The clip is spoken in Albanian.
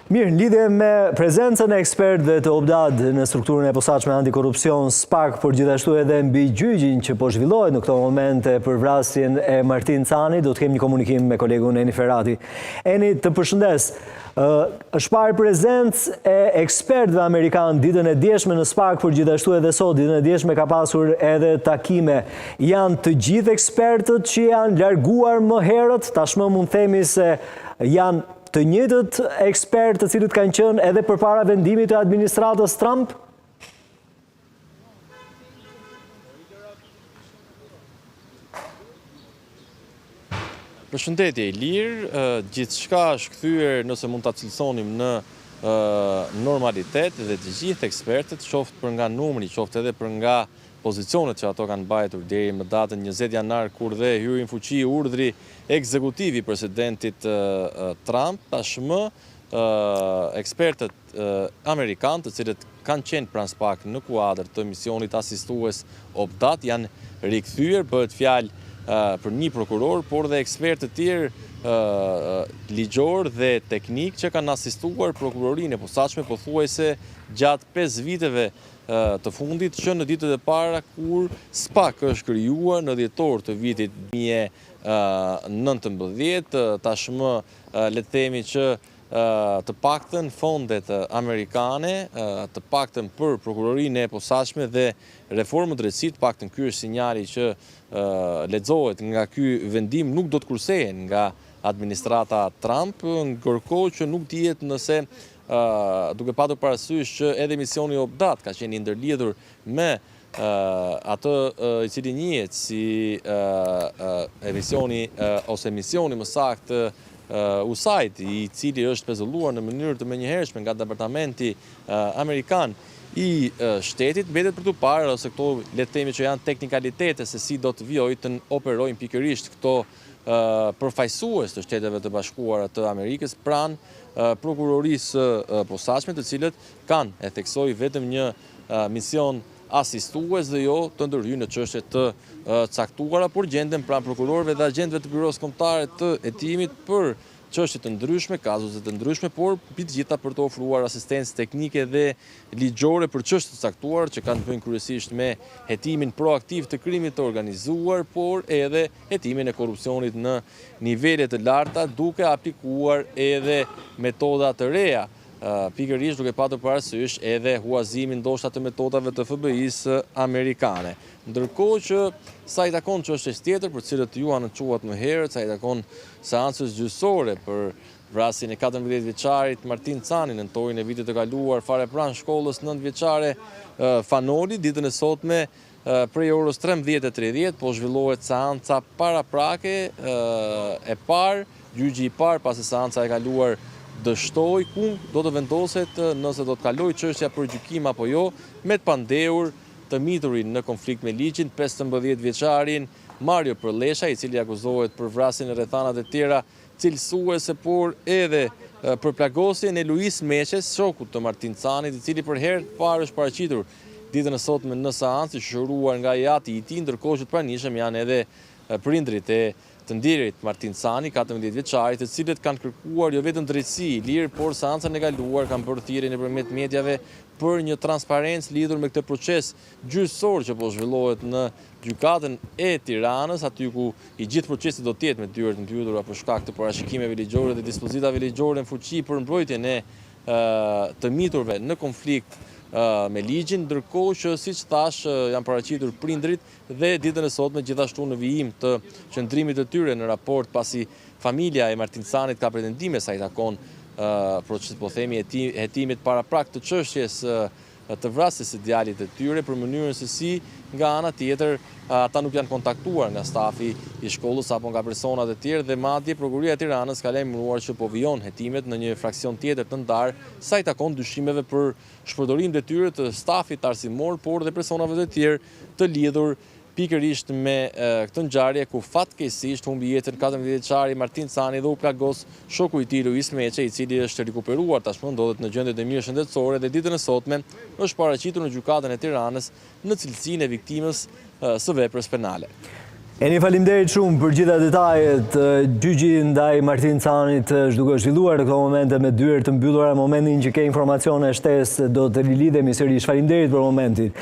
Mirë, në lidhje me prezencën e ekspertëve të OBDAD në strukturën e posaçme antikorrupsion, SPAK, por gjithashtu edhe mbi gjyqin që po zhvillohet në këto momente për vrasjen e Martin Cani, do të kemi një komunikim me kolegun Eni Ferrati. Eni, të përshëndes. Është parë prezencë e ekspertëve amerikanë ditën e djeshme në SPAK, por gjithashtu edhe sot ditën e djeshme ka pasur edhe takime. Janë të gjithë ekspertët që janë larguar më herët, tashmë mund themi se janë të njëjtët ekspertë të cilët kanë qenë edhe përpara vendimit të administratës Trump? Përshëndetje Ilir, gjithçka është kthyer nëse mund ta cilësonim në normalitet dhe të gjithë ekspertët, qoftë për nga numri, qoftë edhe për nga pozicionet që ato kanë mbajtur deri më datën 20 janar, kur dhe hyri në fuqi urdhri ekzekutiv i presidentit Trump, tashmë ekspertët amerikanë, të cilët kanë qenë pranë SPAK në kuadër të misionit asistues OBDAD, janë rikthyer, bëhet fjalë për një prokuror, por dhe ekspertë të tjerë ligjor dhe teknik që kanë asistuar prokurorinë e posaçme pothuajse gjatë 5 viteve të fundit, që në ditët e para kur SPAK është krijuar në dhjetor të vitit 2019, tashmë le të themi që të paktën fondet amerikane, të paktën për prokurorinë e posaçme dhe reformën e drejtësisë, të paktën ky është sinjali që lexohet nga ky vendim, nuk do të kursehen nga administrata Trump, ndërkohë që nuk dihet nëse duke patur parasysh që edhe misioni OBDAD ka qenë i ndërlidhur me atë i cili njihet si misioni më saktë USAID, i cili është pezulluar në mënyrë të menjëhershme nga departamenti amerikan i shtetit, mbetet për të parë ose këto le të themi që janë teknikalitete se si do të vijojnë të operojnë pikërisht këto përfaqësues të Shteteve të Bashkuara të Amerikës pranë prokurorisë posaçme, të cilët kanë, e theksoj, vetëm një mision asistues dhe jo të ndërhyrë në çështje të caktuara, por gjenden pranë prokurorëve dhe agjentëve të Byros Kombëtare të Hetimit për çështje të ndryshme, kazuze të ndryshme, por mbi të gjitha për të ofruar asistencë teknike dhe ligjore për çështje të caktuara që kanë të bëjnë kryesisht me hetimin proaktiv të krimit të organizuar, por edhe hetimin e korrupsionit në nivele të larta, duke aplikuar edhe metoda të reja, pikërisht duke patur parasysh edhe huazimin ndoshta të metodave të FBI-së amerikane. Ndërkohë që sa i takon çështjes tjetër për cilët ju anoncuat më herët, sa i takon seancës gjyqësore për vrasjen e 14 vjeçarit Martin Cani në torin e vitit të kaluar fare pranë shkollës 9 vjeçare Fanoli, ditën e sotme prej orës 13:30 po zhvillohet seanca paraprake e parë, gjyqi i parë pasi seanca e kaluar dështoi ku do të vendoset nëse do të kalojë çështja për gjykim apo jo, me të pandehur të miturin në konflikt me ligjin 15 vjeçarin Mario Përlesha, i cili akuzohet për vrasjen e rrethanat e tjera cilësuese, por edhe për plagosjen e Luis Meqes, shokut të Martin Canit, i cili për herë të parë është paraqitur ditën e sotme në seancë, shoqëruar nga jati i tij, ndërkohë që të pranishëm janë edhe prindrit e të ndirit Martin Cani, 14 vjeçarit, të cilët kanë kërkuar jo vetëm drejtësi i lirë, por seancën e kaluar kanë bërë thirrje nëpërmjet medjave për një transparencë lidhur me këtë proces gjyqësor që po zhvillohet në gjykatën e Tiranës, aty ku i gjithë procesi do të jetë me dyert mbyllura për shkak të parashikimeve ligjore dhe dispozitave ligjore në fuqi për mbrojtjen e të miturve në konflikt me ligjin, ndërkohë që siç thash janë paraqitur prindrit dhe ditën e sotme gjithashtu në vijim të qëndrimit të tyre në raport pasi familja e Martin Canit ka pretendime sa i takon po themi hetimit paraprak të çështjes të vrasjes së djalit të tyre, për mënyrën se si nga ana tjetër ata nuk janë kontaktuar nga stafi i shkollës apo nga personat e tjerë, dhe madje Prokuroria e Tiranës ka lajmëruar që po vijon hetimet në një fraksion tjetër të ndarë sa i takon dyshimeve për shpërdorim detyre të stafit arsimor, por dhe personave të tjerë të lidhur pikërisht me këtë ngjarje ku fatkeqësisht humbi jetën 14 vjeçari Martin Cani dhe u plagos shoku i tij Luis Meqe, i cili është rikuperuar tashmë, ndodhet në gjendje të mirë shëndetësore dhe ditën e sotme është paraqitur në gjykatën e Tiranës në cilësinë e viktimës së veprës penale. Eni, faleminderit shumë për gjitha detajet. Gjyqi ndaj Martin Canit është duke zhvilluar në këto momente me dyert të mbyllura. Në momentin që ke informacione shtesë do të rilidhemi sërish. Faleminderit për momentin.